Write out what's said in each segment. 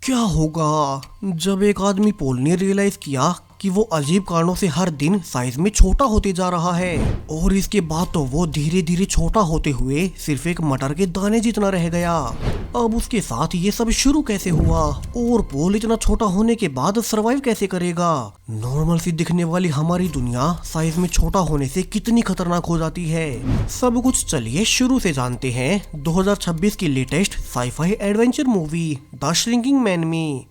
क्या होगा जब एक आदमी पोल ने रियलाइज किया कि वो अजीब कारणों से हर दिन साइज में छोटा होते जा रहा है। और इसके बाद तो वो धीरे धीरे छोटा होते हुए सिर्फ एक मटर के दाने जितना रह गया। अब उसके साथ ये सब शुरू कैसे हुआ और पोल इतना छोटा होने के बाद सरवाइव कैसे करेगा। नॉर्मल सी दिखने वाली हमारी दुनिया साइज में छोटा होने से कितनी खतरनाक हो जाती है। सब कुछ चलिए शुरू से जानते हैं 2026 की latest sci fi adventure movie the shrinking man में।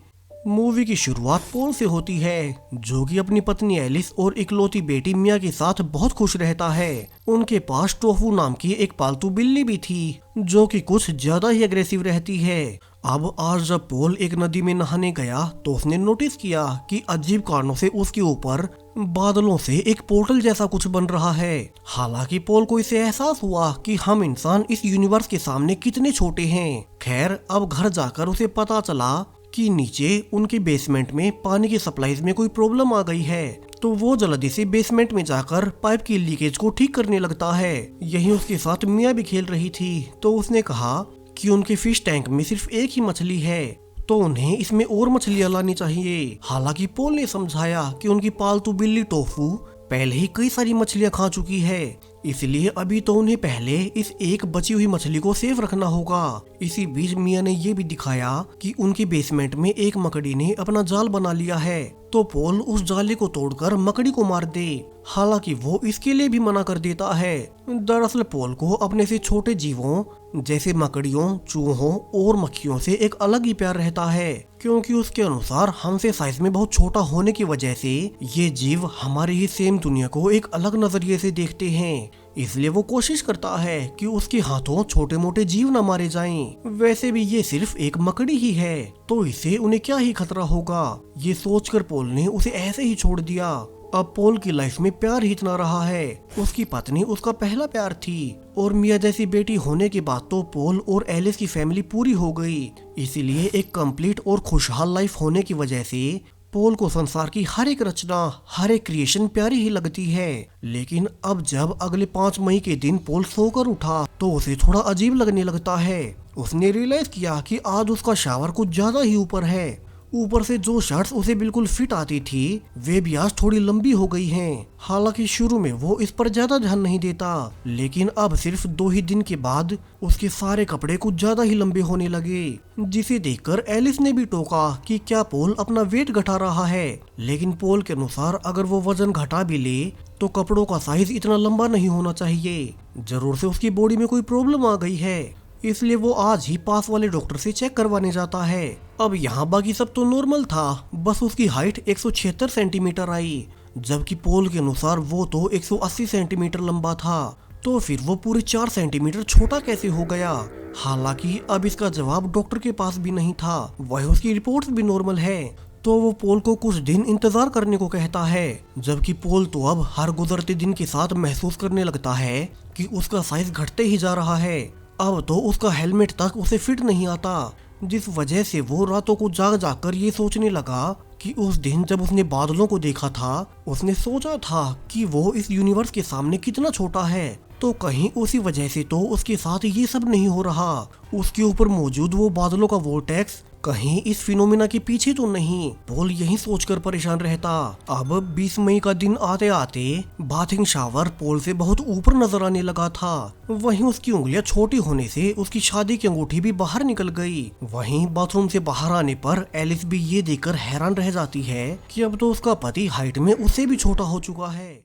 मूवी की शुरुआत पोल से होती है, जो कि अपनी पत्नी एलिस और इकलौती बेटी मिया के साथ बहुत खुश रहता है। उनके पास टोफू नाम की एक पालतू बिल्ली भी थी, जो कि कुछ ज्यादा ही एग्रेसिव रहती है। अब आज जब पोल एक नदी में नहाने गया तो उसने नोटिस किया कि अजीब कारणों से उसके ऊपर बादलों से एक पोर्टल जैसा कुछ बन रहा है। हालांकि पोल को इसे एहसास हुआ कि हम इंसान इस यूनिवर्स के सामने कितने छोटे हैं। खैर, अब घर जाकर उसे पता चला कि नीचे उनके बेसमेंट में पानी की सप्लाईज में कोई प्रॉब्लम आ गई है। तो वो जल्दी से बेसमेंट में जाकर पाइप की लीकेज को ठीक करने लगता है। यहीं उसके साथ मिया भी खेल रही थी, तो उसने कहा कि उनके फिश टैंक में सिर्फ एक ही मछली है, तो उन्हें इसमें और मछलियां लानी चाहिए। हालांकि पोल ने समझाया कि उनकी पालतू बिल्ली टोफू पहले ही कई सारी मछलियां खा चुकी है, इसलिए अभी तो उन्हें पहले इस एक बची हुई मछली को सेफ रखना होगा। इसी बीच मिया ने ये भी दिखाया कि उनके बेसमेंट में एक मकड़ी ने अपना जाल बना लिया है, तो पोल उस जाले को तोड़कर मकड़ी को मार दे। हालांकि वो इसके लिए भी मना कर देता है। दरअसल पोल को अपने से छोटे जीवों जैसे मकड़ियों, चूहों और मक्खियों से एक अलग ही प्यार रहता है, क्योंकि उसके अनुसार हमसे साइज में बहुत छोटा होने की वजह से ये जीव हमारी ही सेम दुनिया को एक अलग नजरिए से देखते हैं। इसलिए वो कोशिश करता है कि उसके हाथों छोटे मोटे जीव न मारे जाएं। वैसे भी ये सिर्फ एक मकड़ी ही है, तो इसे उन्हें क्या ही खतरा होगा। ये सोचकर पोल ने उसे ऐसे ही छोड़ दिया। अब पोल की लाइफ में प्यार ही इतना रहा है। उसकी पत्नी उसका पहला प्यार थी, और मिया जैसी बेटी होने के बाद तो पोल और एलिस की फैमिली पूरी हो गई। इसीलिए एक कंप्लीट और खुशहाल लाइफ होने की वजह से पोल को संसार की हर एक रचना, हर एक क्रिएशन प्यारी ही लगती है। लेकिन अब जब अगले 5 मई के दिन पोल सोकर उठा तो उसे थोड़ा अजीब लगने लगता है। उसने रियलाइज किया कि आज उसका शावर कुछ ज्यादा ही ऊपर है। ऊपर से जो शर्ट्स उसे बिल्कुल फिट आती थी वे भी आज थोड़ी लंबी हो गई हैं। हालांकि शुरू में वो इस पर ज्यादा ध्यान नहीं देता, लेकिन अब सिर्फ 2 ही दिन के बाद उसके सारे कपड़े कुछ ज्यादा ही लंबे होने लगे, जिसे देखकर एलिस ने भी टोका कि क्या पोल अपना वेट घटा रहा है। लेकिन पोल के अनुसार अगर वो वजन घटा भी ले तो कपड़ों का साइज इतना लंबा नहीं होना चाहिए। जरूर से उसकी बॉडी में कोई प्रॉब्लम आ गई है, इसलिए वो आज ही पास वाले डॉक्टर से चेक करवाने जाता है। अब यहाँ बाकी सब तो नॉर्मल था, बस उसकी हाइट 176 सेंटीमीटर आई, जबकि पोल के अनुसार वो तो 180 सेंटीमीटर लंबा था। तो फिर वो पूरे 4 सेंटीमीटर छोटा कैसे हो गया। हालांकि अब इसका जवाब डॉक्टर के पास भी नहीं था, वह उसकी रिपोर्ट्स भी नॉर्मल है। तो वो पोल को कुछ दिन इंतजार करने को कहता है, जबकि पोल तो अब हर गुजरते दिन के साथ महसूस करने लगता है कि उसका साइज घटते ही जा रहा है। अब तो उसका हेलमेट तक उसे फिट नहीं आता, जिस वजह से वो रातों को जाग जाकर ये सोचने लगा कि उस दिन जब उसने बादलों को देखा था उसने सोचा था कि वो इस यूनिवर्स के सामने कितना छोटा है। तो कहीं उसी वजह से तो उसके साथ ये सब नहीं हो रहा। उसके ऊपर मौजूद वो बादलों का वोर्टेक्स कहीं इस फिनोमिना के पीछे तो नहीं। पोल यही सोचकर परेशान रहता। अब 20 मई का दिन आते आते बाथिंग शावर पोल से बहुत ऊपर नजर आने लगा था। वहीं उसकी उंगलियां छोटी होने से उसकी शादी की अंगूठी भी बाहर निकल गई। वहीं बाथरूम से बाहर आने पर एलिस भी ये देखकर हैरान रह जाती है कि अब तो उसका पति हाइट में उससे भी छोटा हो चुका है।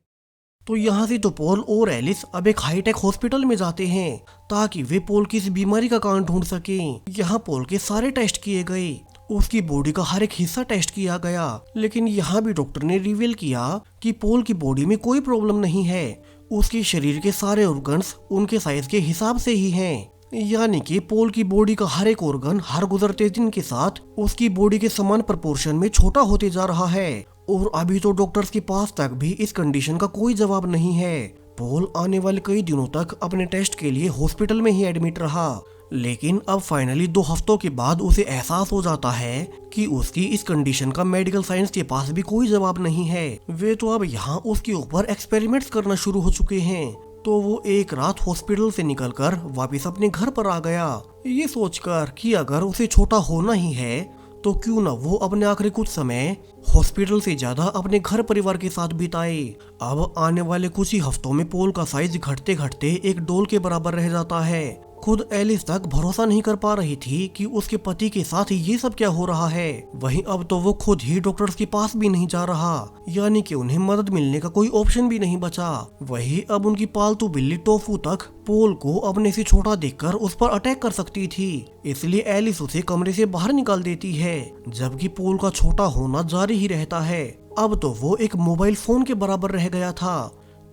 तो यहाँ से तो पोल और एलिस अब एक हाईटेक हॉस्पिटल में जाते हैं ताकि वे पोल की इस बीमारी का कारण ढूंढ सकें। यहाँ पोल के सारे टेस्ट किए गए, उसकी बॉडी का हर एक हिस्सा टेस्ट किया गया, लेकिन यहाँ भी डॉक्टर ने रिवील किया कि पोल की बॉडी में कोई प्रॉब्लम नहीं है। उसके शरीर के सारे ऑर्गन्स उनके साइज के हिसाब से ही हैं। यानी कि पोल की बॉडी का हर एक ऑर्गन हर गुजरते दिन के साथ उसकी बॉडी के समान प्रोपोर्शन में छोटा होते जा रहा है। और अभी तो डॉक्टर्स के पास तक भी इस कंडीशन का कोई जवाब नहीं है। पोल आने वाले कई दिनों तक अपने टेस्ट के लिए हॉस्पिटल में ही एडमिट रहा, लेकिन अब फाइनली 2 हफ्तों के बाद उसे एहसास हो जाता है कि उसकी इस कंडीशन का मेडिकल साइंस के पास भी कोई जवाब नहीं है। वे तो अब यहाँ उसके ऊपर एक्सपेरिमेंट्स करना शुरू हो चुके हैं। तो वो एक रात हॉस्पिटल से निकलकर वापस अपने घर पर आ गया, ये सोचकर कि अगर उसे छोटा होना ही है तो क्यों ना वो अपने आखिरी कुछ समय हॉस्पिटल से ज्यादा अपने घर परिवार के साथ बिताए। अब आने वाले कुछ ही हफ्तों में पोल का साइज घटते घटते एक डोल के बराबर रह जाता है। खुद एलिस तक भरोसा नहीं कर पा रही थी कि उसके पति के साथ ये सब क्या हो रहा है। वहीं अब तो वो खुद ही डॉक्टर्स के पास भी नहीं जा रहा, यानी कि उन्हें मदद मिलने का कोई ऑप्शन भी नहीं बचा। वहीं अब उनकी पालतू बिल्ली टोफू तक पोल को अपने से छोटा देखकर उस पर अटैक कर सकती थी, इसलिए एलिस उसे कमरे से बाहर निकाल देती है, जबकि पोल का छोटा होना जारी ही रहता है। अब तो वो एक मोबाइल फोन के बराबर रह गया था।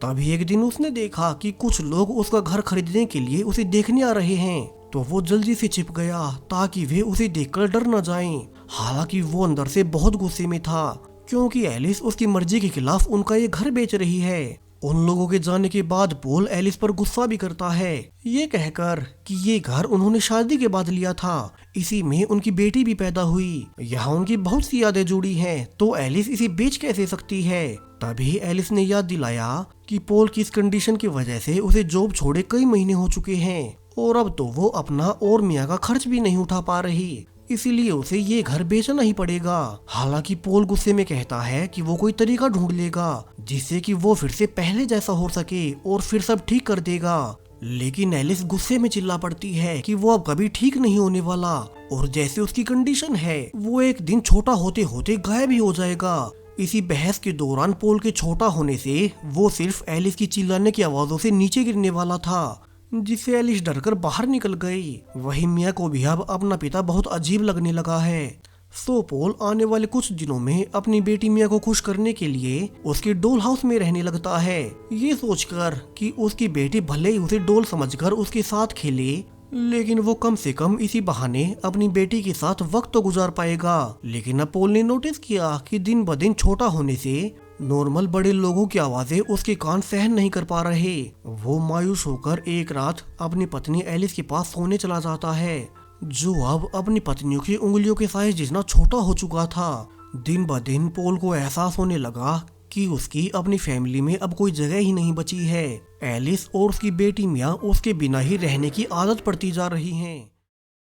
तभी एक दिन उसने देखा कि कुछ लोग उसका घर खरीदने के लिए उसे देखने आ रहे हैं, तो वो जल्दी से छिप गया ताकि वे उसे देखकर डर न जाएं। हालांकि वो अंदर से बहुत गुस्से में था, क्योंकि एलिस उसकी मर्जी के खिलाफ उनका ये घर बेच रही है। उन लोगों के जाने के बाद पोल एलिस पर गुस्सा भी करता है, ये कहकर कि ये घर उन्होंने शादी के बाद लिया था, इसी में उनकी बेटी भी पैदा हुई, यहाँ उनकी बहुत सी यादें जुड़ी हैं, तो एलिस इसे बेच कैसे सकती है। तभी एलिस ने याद दिलाया कि पोल की इस कंडीशन की वजह से उसे जॉब छोड़े कई महीने हो चुके हैं और अब तो वो अपना और मियाँ का खर्च भी नहीं उठा पा रही, इसीलिए उसे ये घर बेचना ही पड़ेगा। हालांकि पोल गुस्से में कहता है कि वो कोई तरीका ढूंढ लेगा जिससे कि वो फिर से पहले जैसा हो सके और फिर सब ठीक कर देगा। लेकिन एलिस गुस्से में चिल्ला पड़ती है कि वो अब कभी ठीक नहीं होने वाला और जैसे उसकी कंडीशन है वो एक दिन छोटा होते होते गायब ही हो जाएगा। इसी बहस के दौरान पोल के छोटा होने से वो सिर्फ एलिस की चिल्लाने की आवाजों से नीचे गिरने वाला था, जिससे एलिस डरकर बाहर निकल गई। वहीं मिया को भी अब अपना पिता बहुत अजीब लगने लगा है। सो पोल आने वाले कुछ दिनों में अपनी बेटी मिया को खुश करने के लिए उसके डोल हाउस में रहने लगता है, ये सोचकर कि उसकी बेटी भले ही उसे डोल समझकर उसके साथ खेले, लेकिन वो कम से कम इसी बहाने अपनी बेटी के साथ वक्त तो गुजार पाएगा। लेकिन अब पोल ने नोटिस किया कि दिन ब दिन छोटा होने से नॉर्मल बड़े लोगों की आवाजें उसके कान सहन नहीं कर पा रहे। वो मायूस होकर एक रात अपनी पत्नी एलिस के पास सोने चला जाता है, जो अब अपनी पत्नियों की उंगलियों के साइज जितना छोटा हो चुका था। दिन ब दिन पोल को एहसास होने लगा कि उसकी अपनी फैमिली में अब कोई जगह ही नहीं बची है। एलिस और उसकी बेटी मिया उसके बिना ही रहने की आदत पड़ती जा रही हैं।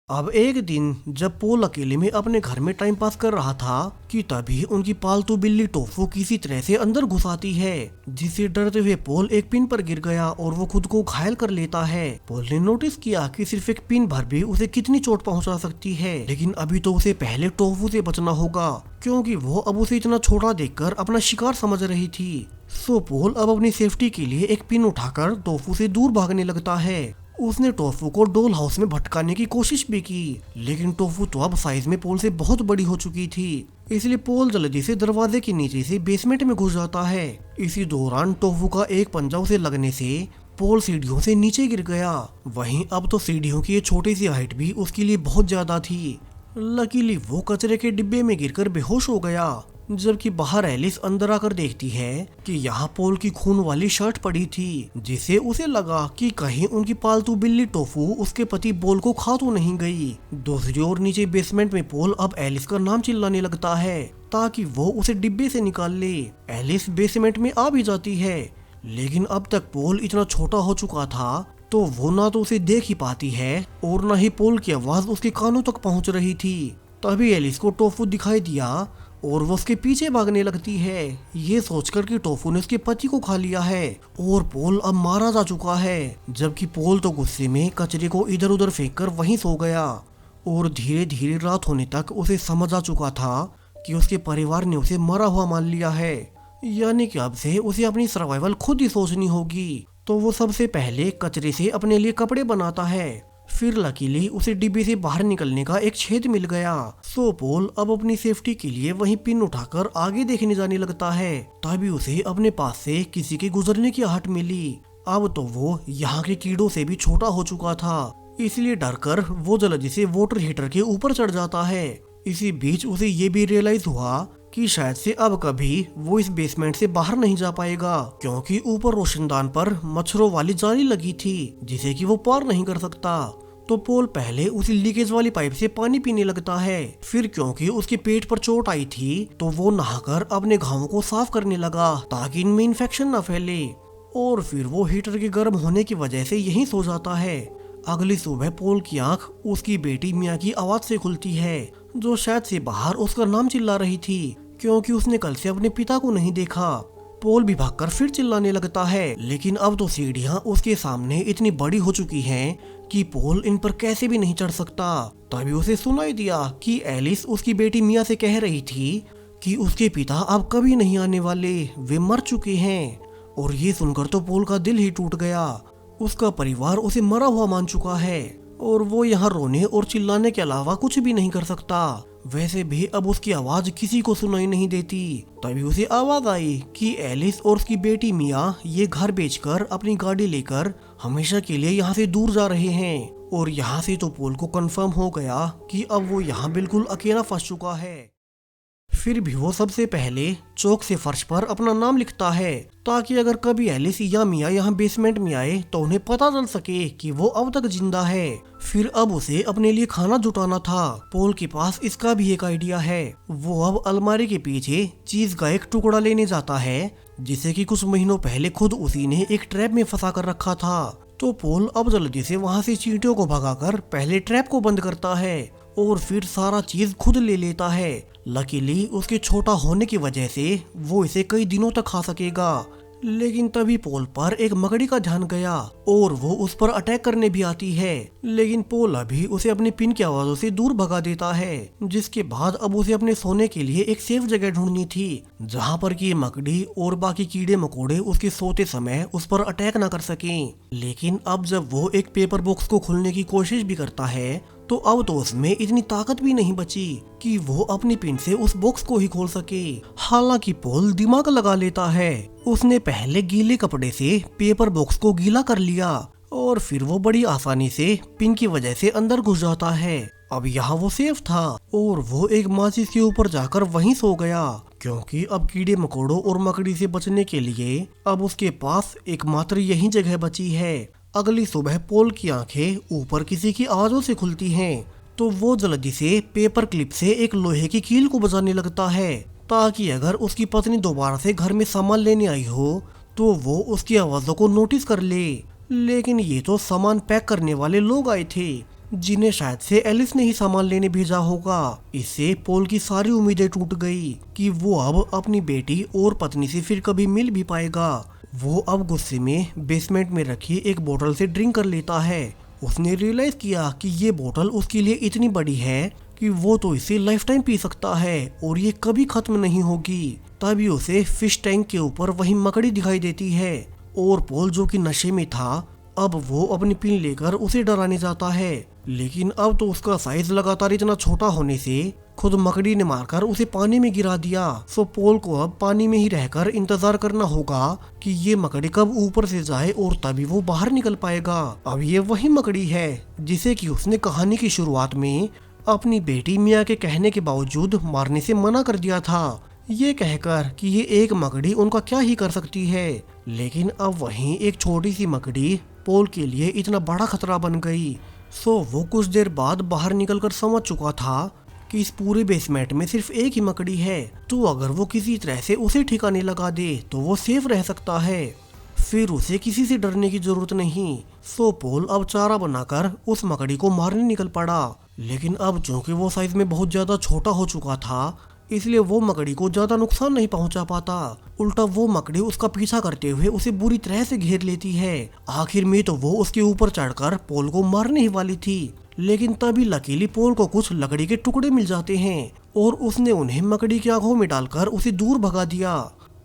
अब एक दिन जब पोल अकेले में अपने घर में टाइम पास कर रहा था कि तभी उनकी पालतू बिल्ली टोफू किसी तरह से अंदर घुस आती है, जिससे डरते हुए पोल एक पिन पर गिर गया और वो खुद को घायल कर लेता है। पोल ने नोटिस किया कि सिर्फ एक पिन भर भी उसे कितनी चोट पहुंचा सकती है, लेकिन अभी तो उसे पहले टोफू से बचना होगा, क्योंकि वो अब उसे इतना छोटा देखकर अपना शिकार समझ रही थी। सो पोल अब अपनी सेफ्टी के लिए एक पिन उठाकर टोफू से दूर भागने लगता है। उसने टोफू को डोल हाउस में भटकाने की कोशिश भी की, लेकिन टोफू तो अब साइज में पोल से बहुत बड़ी हो चुकी थी, इसलिए पोल जल्दी से दरवाजे के नीचे से बेसमेंट में घुस जाता है। इसी दौरान टोफू का एक पंजा उसे लगने से पोल सीढ़ियों से नीचे गिर गया। वहीं अब तो सीढ़ियों की ये छोटी सी हाइट भी उसके लिए बहुत ज्यादा थी। लकीली वो कचरे के डिब्बे में गिरकर बेहोश हो गया, जबकि बाहर एलिस अंदर आकर देखती है कि यहाँ पोल की खून वाली शर्ट पड़ी थी, जिससे उसे लगा कि कहीं उनकी पालतू बिल्ली टोफू उसके पति पोल को खा तो नहीं गई। दूसरी ओर नीचे बेसमेंट में पोल अब एलिस का नाम चिल्लाने लगता है ताकि वो उसे डिब्बे से निकाल ले। एलिस बेसमेंट में आ भी जाती है, लेकिन अब तक पोल इतना छोटा हो चुका था तो वो ना तो उसे देख ही पाती है और न ही पोल की आवाज उसके कानों तक पहुंच रही थी। तभी एलिस को टोफू दिखाई दिया और वो उसके पीछे भागने लगती है, ये सोचकर कि टोफू ने उसके पति को खा लिया है और पोल अब मारा जा चुका है। जबकि पोल तो गुस्से में कचरे को इधर उधर फेंककर वहीं सो गया और धीरे धीरे रात होने तक उसे समझ आ चुका था कि उसके परिवार ने उसे मरा हुआ मान लिया है, यानी कि अब से उसे अपनी सर्वाइवल खुद ही सोचनी होगी। तो वो सबसे पहले कचरे से अपने लिए कपड़े बनाता है, फिर लकीली उसे डिब्बे से बाहर निकलने का एक छेद मिल गया। सो पोल अब अपनी सेफ्टी के लिए वहीं पिन उठाकर आगे देखने जाने लगता है, तभी उसे अपने पास से किसी के गुजरने की आहट मिली। अब तो वो यहाँ के कीड़ों से भी छोटा हो चुका था, इसलिए डरकर वो जल्दी से वाटर हीटर के ऊपर चढ़ जाता है। इसी बीच उसे ये भी रियलाइज हुआ कि शायद से अब कभी वो इस बेसमेंट से बाहर नहीं जा पाएगा, क्योंकि ऊपर रोशनदान पर मच्छरों वाली जाली लगी थी जिसे कि वो पार नहीं कर सकता। तो पोल पहले उसी लीकेज वाली पाइप से पानी पीने लगता है, फिर क्योंकि उसके पेट पर चोट आई थी तो वो नहाकर अपने घावों को साफ करने लगा ताकि इनमें इन्फेक्शन न फैले, और फिर वो हीटर के गर्म होने की वजह से यहीं सो जाता है। अगली सुबह पोल की आंख उसकी बेटी मिया की आवाज से खुलती है, जो शायद से बाहर उसका नाम चिल्ला रही थी, क्योंकि उसने कल से अपने पिता को नहीं देखा। पोल भी भागकर फिर चिल्लाने लगता है, लेकिन अब तो सीढ़ियां उसके सामने इतनी बड़ी हो चुकी हैं कि पोल इन पर कैसे भी नहीं चढ़ सकता। तभी उसे सुनाई दिया कि एलिस उसकी बेटी मिया से कह रही थी कि उसके पिता अब कभी नहीं आने वाले, वे मर चुके हैं। और ये सुनकर तो पोल का दिल ही टूट गया। उसका परिवार उसे मरा हुआ मान चुका है और वो यहाँ रोने और चिल्लाने के अलावा कुछ भी नहीं कर सकता। वैसे भी अब उसकी आवाज किसी को सुनाई नहीं देती। तभी उसे आवाज आई कि एलिस और उसकी बेटी मिया ये घर बेचकर अपनी गाड़ी लेकर हमेशा के लिए यहाँ से दूर जा रहे हैं। और यहाँ से तो पोल को कंफर्म हो गया कि अब वो यहाँ बिल्कुल अकेला फंस चुका है। फिर भी वो सबसे पहले चौक से फर्श पर अपना नाम लिखता है, ताकि अगर कभी एलिस या मिया यहाँ बेसमेंट में आए तो उन्हें पता चल सके कि वो अब तक जिंदा है। फिर अब उसे अपने लिए खाना जुटाना था। पोल के पास इसका भी एक आइडिया है। वो अब अलमारी के पीछे चीज का एक टुकड़ा लेने जाता है, जिसे कि कुछ महीनों पहले खुद उसी ने एक ट्रैप में फंसा कर रखा था। तो पोल अब जल्दी से वहाँ से चींटियों को भगाकर पहले ट्रैप को बंद करता है और फिर सारा चीज खुद ले लेता है। लकीली उसके छोटा होने की वजह से वो इसे कई दिनों तक खा सकेगा। लेकिन तभी पोल पर एक मकड़ी का ध्यान गया और वो उस पर अटैक करने भी आती है, लेकिन पोल अभी उसे अपनी पिन की आवाजों से दूर भगा देता है। जिसके बाद अब उसे अपने सोने के लिए एक सेफ जगह ढूंढनी थी, जहाँ पर कि मकड़ी और बाकी कीड़े मकोड़े उसके सोते समय उस पर अटैक न कर सकें। लेकिन अब जब वो एक पेपर बॉक्स को खोलने की कोशिश भी करता है तो अब तो उसमें इतनी ताकत भी नहीं बची कि वो अपनी पिन से उस बॉक्स को ही खोल सके। हालांकि पोल दिमाग लगा लेता है। उसने पहले गीले कपड़े से पेपर बॉक्स को गीला कर लिया और फिर वो बड़ी आसानी से पिन की वजह से अंदर घुस जाता है। अब यहाँ वो सेफ था और वो एक माचिस के ऊपर जाकर वहीं सो गया, क्योंकि अब कीड़े मकोड़ों और मकड़ी से बचने के लिए अब उसके पास एकमात्र यही जगह बची है। अगली सुबह पोल की आंखें ऊपर किसी की आवाजों से खुलती हैं, तो वो जल्दी से पेपर क्लिप से एक लोहे की कील को बजाने लगता है, ताकि अगर उसकी पत्नी दोबारा से घर में सामान लेने आई हो तो वो उसकी आवाजों को नोटिस कर ले। लेकिन ये तो सामान पैक करने वाले लोग आए थे, जिन्हें शायद से एलिस ने ही सामान लेने भेजा होगा। इससे पोल की सारी उम्मीदें टूट गई कि वो अब अपनी बेटी और पत्नी से फिर कभी मिल भी पाएगा। वो अब गुस्से में बेसमेंट में रखी एक बोतल से ड्रिंक कर लेता है। उसने रियलाइज किया कि ये बोतल उसके लिए इतनी बड़ी है कि वो तो इसे लाइफ टाइम पी सकता है और ये कभी खत्म नहीं होगी। तभी उसे फिश टैंक के ऊपर वही मकड़ी दिखाई देती है और पोल जो कि नशे में था अब वो अपनी पिन लेकर उसे डराने जाता है। लेकिन अब तो उसका साइज लगातार इतना छोटा होने से खुद मकड़ी ने मारकर उसे पानी में गिरा दिया। सो पोल को अब पानी में ही रहकर इंतजार करना होगा कि ये मकड़ी कब ऊपर से जाए और तभी वो बाहर निकल पाएगा। अब ये वही मकड़ी है जिसे कि उसने कहानी की शुरुआत में अपनी बेटी मिया के कहने के बावजूद मारने से मना कर दिया था, ये कहकर कि ये एक मकड़ी उनका क्या ही कर सकती है। लेकिन अब वहीं एक छोटी सी मकड़ी पोल के लिए इतना बड़ा खतरा बन गई। सो वो कुछ देर बाद बाहर निकलकर समझ चुका था कि इस पूरे बेसमेंट में सिर्फ एक ही मकड़ी है, तो अगर वो किसी तरह से उसे ठिकाने लगा दे तो वो सेफ रह सकता है। फिर उसे किसी से डरने की जरूरत नहीं। सो पोल अब चारा बनाकर उस मकड़ी को मारने निकल पड़ा। लेकिन अब चूंकि वो साइज में बहुत ज्यादा छोटा हो चुका था, इसलिए वो मकड़ी को ज्यादा नुकसान नहीं पहुंचा पाता। उल्टा वो मकड़ी उसका पीछा करते हुए उसे बुरी तरह से घेर लेती है। आखिर में तो वो उसके ऊपर चढ़कर पोल को मारने ही वाली थी, लेकिन तभी लकीली पोल को कुछ लकड़ी के टुकड़े मिल जाते हैं और उसने उन्हें मकड़ी की आंखों में डालकर उसे दूर भगा दिया।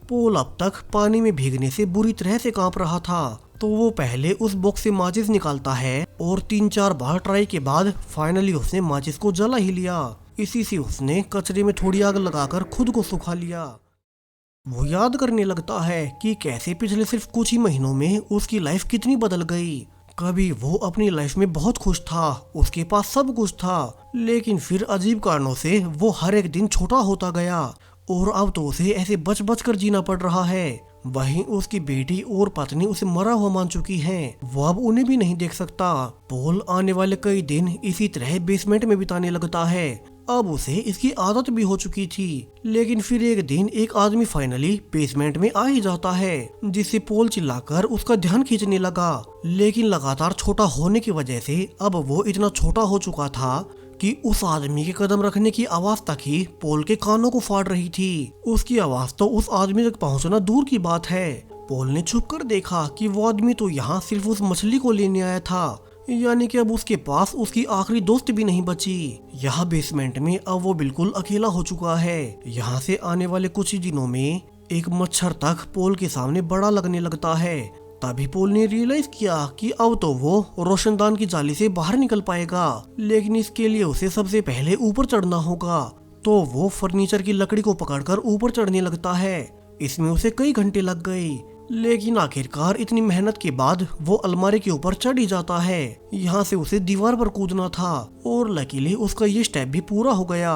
पोल अब तक पानी में भीगने से बुरी तरह से कांप रहा था, तो वो पहले उस बॉक्स से माचिस निकालता है और 3-4 बार ट्राई के बाद फाइनली उसने माचिस को जला ही लिया। इसी से उसने कचरे में थोड़ी आग लगाकर खुद को सुखा लिया। वो याद करने लगता है कि कैसे पिछले सिर्फ कुछ ही महीनों में उसकी लाइफ कितनी बदल गई। कभी वो अपनी लाइफ में बहुत खुश था, उसके पास सब कुछ था, लेकिन फिर अजीब कारणों से वो हर एक दिन छोटा होता गया और अब तो उसे ऐसे बच बच कर जीना पड़ रहा है। वहीं उसकी बेटी और पत्नी उसे मरा हुआ मान चुकी हैं। वो अब उन्हें भी नहीं देख सकता। पोल आने वाले कई दिन इसी तरह बेसमेंट में बिताने लगता है। अब उसे इसकी आदत भी हो चुकी थी। लेकिन फिर एक दिन एक आदमी फाइनली बेसमेंट में आ ही जाता है, जिससे पोल चिल्लाकर उसका ध्यान खींचने लगा। लेकिन लगातार छोटा होने की वजह से अब वो इतना छोटा हो चुका था कि उस आदमी के कदम रखने की आवाज तक ही पॉल के कानों को फाड़ रही थी। उसकी आवाज तो उस आदमी तक पहुंचना दूर की बात है। पॉल ने छुप कर देखा कि वो आदमी तो यहाँ सिर्फ उस मछली को लेने आया था, यानी कि अब उसके पास उसकी आखिरी दोस्त भी नहीं बची। यहाँ बेसमेंट में अब वो बिल्कुल अकेला हो चुका है। यहाँ से आने वाले कुछ ही दिनों में एक मच्छर तक पॉल के सामने बड़ा लगने लगता है। तभी पॉल ने रियलाइज किया कि अब तो वो रोशनदान की जाली से बाहर निकल पाएगा, लेकिन इसके लिए उसे सबसे पहले ऊपर चढ़ना होगा। तो वो फर्नीचर की लकड़ी को पकड़कर ऊपर चढ़ने लगता है। इसमें उसे कई घंटे लग गए, लेकिन आखिरकार इतनी मेहनत के बाद वो अलमारी के ऊपर चढ़ ही जाता है। यहाँ से उसे दीवार पर कूदना था और लकीली उसका ये स्टेप भी पूरा हो गया।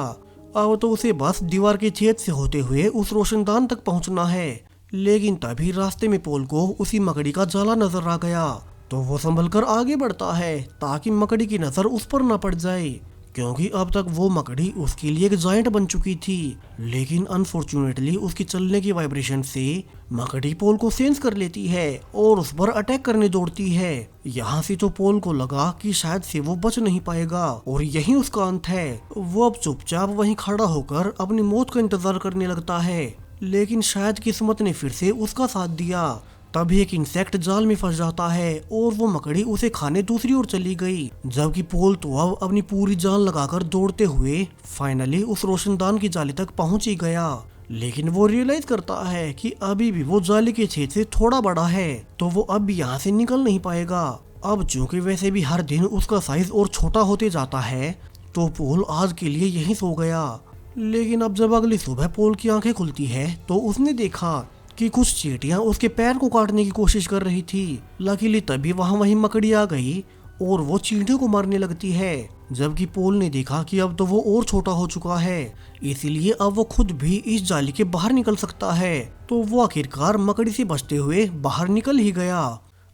अब तो उसे बस दीवार के छेद से होते हुए उस रोशनदान तक पहुँचना है। लेकिन तभी रास्ते में पॉल को उसी मकड़ी का जाला नजर आ गया, तो वो संभल कर आगे बढ़ता है ताकि मकड़ी की नजर उस पर न पड़ जाए, क्योंकि अब तक वो मकड़ी उसके लिए एक जायंट बन चुकी थी। लेकिन अनफॉर्चुनेटली उसकी चलने की वाइब्रेशन से मकड़ी पॉल को सेंस कर लेती है और उस पर अटैक करने दौड़ती है। यहाँ से तो पॉल को लगा कि शायद से वो बच नहीं पाएगा और यही उसका अंत है। वो अब चुपचाप वहीं खड़ा होकर अपनी मौत का इंतजार करने लगता है, लेकिन शायद किस्मत ने फिर से उसका साथ दिया। तभी एक इंसेक्ट जाल में फंस जाता है और वो मकड़ी उसे खाने दूसरी ओर चली गई, जबकि पॉल तो अब अपनी पूरी जान लगाकर दौड़ते हुए फाइनली उस रोशनदान की जाली तक पहुंच ही गया। लेकिन वो रियलाइज करता है कि अभी भी वो जाली के छेद से थोड़ा बड़ा है, तो वो अब भी यहाँ से निकल नहीं पाएगा। अब चूंकि वैसे भी हर दिन उसका साइज और छोटा होते जाता है, तो पॉल आज के लिए यहीं सो गया। लेकिन अब जब अगली सुबह पॉल की आंखें खुलती है तो उसने देखा कि कुछ चींटियां उसके पैर को काटने की कोशिश कर रही थी। लकीली तभी वही मकड़ी आ गई और वो चींटियों को मारने लगती है, जबकि पॉल ने देखा कि अब तो वो और छोटा हो चुका है, इसीलिए अब वो खुद भी इस जाली के बाहर निकल सकता है। तो वो आखिरकार मकड़ी से बचते हुए बाहर निकल ही गया।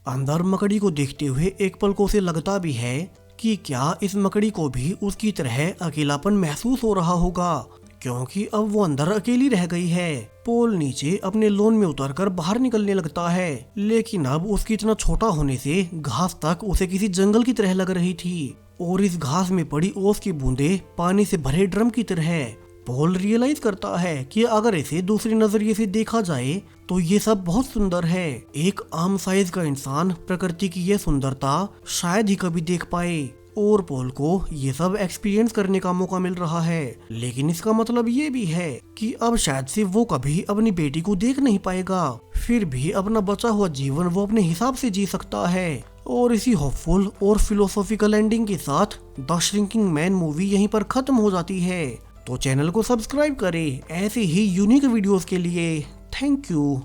अंदर मकड़ी को देखते हुए एक पल को उसे लगता भी है कि क्या इस मकड़ी को भी उसकी तरह अकेलापन महसूस हो रहा होगा, क्योंकि अब वो अंदर अकेली रह गई है। पॉल नीचे अपने लॉन में उतरकर बाहर निकलने लगता है, लेकिन अब उसकी इतना छोटा होने से घास तक उसे किसी जंगल की तरह लग रही थी और इस घास में पड़ी ओस की बूंदें पानी से भरे ड्रम की तरह। पॉल रियलाइज करता है कि अगर इसे दूसरे नजरिए से देखा जाए तो ये सब बहुत सुंदर है। एक आम साइज का इंसान प्रकृति की ये सुंदरता शायद ही कभी देख पाए और पॉल को ये सब एक्सपीरियंस करने का मौका मिल रहा है। लेकिन इसका मतलब ये भी है कि अब शायद से वो कभी अपनी बेटी को देख नहीं पाएगा, फिर भी अपना बचा हुआ जीवन वो अपने हिसाब से जी सकता है। और इसी होपफुल और फिलोसॉफिकल एंडिंग के साथ द श्रिंकिंग मैन मूवी यहीं पर खत्म हो जाती है। तो चैनल को सब्सक्राइब करें ऐसे ही यूनिक वीडियोस के लिए। Thank you.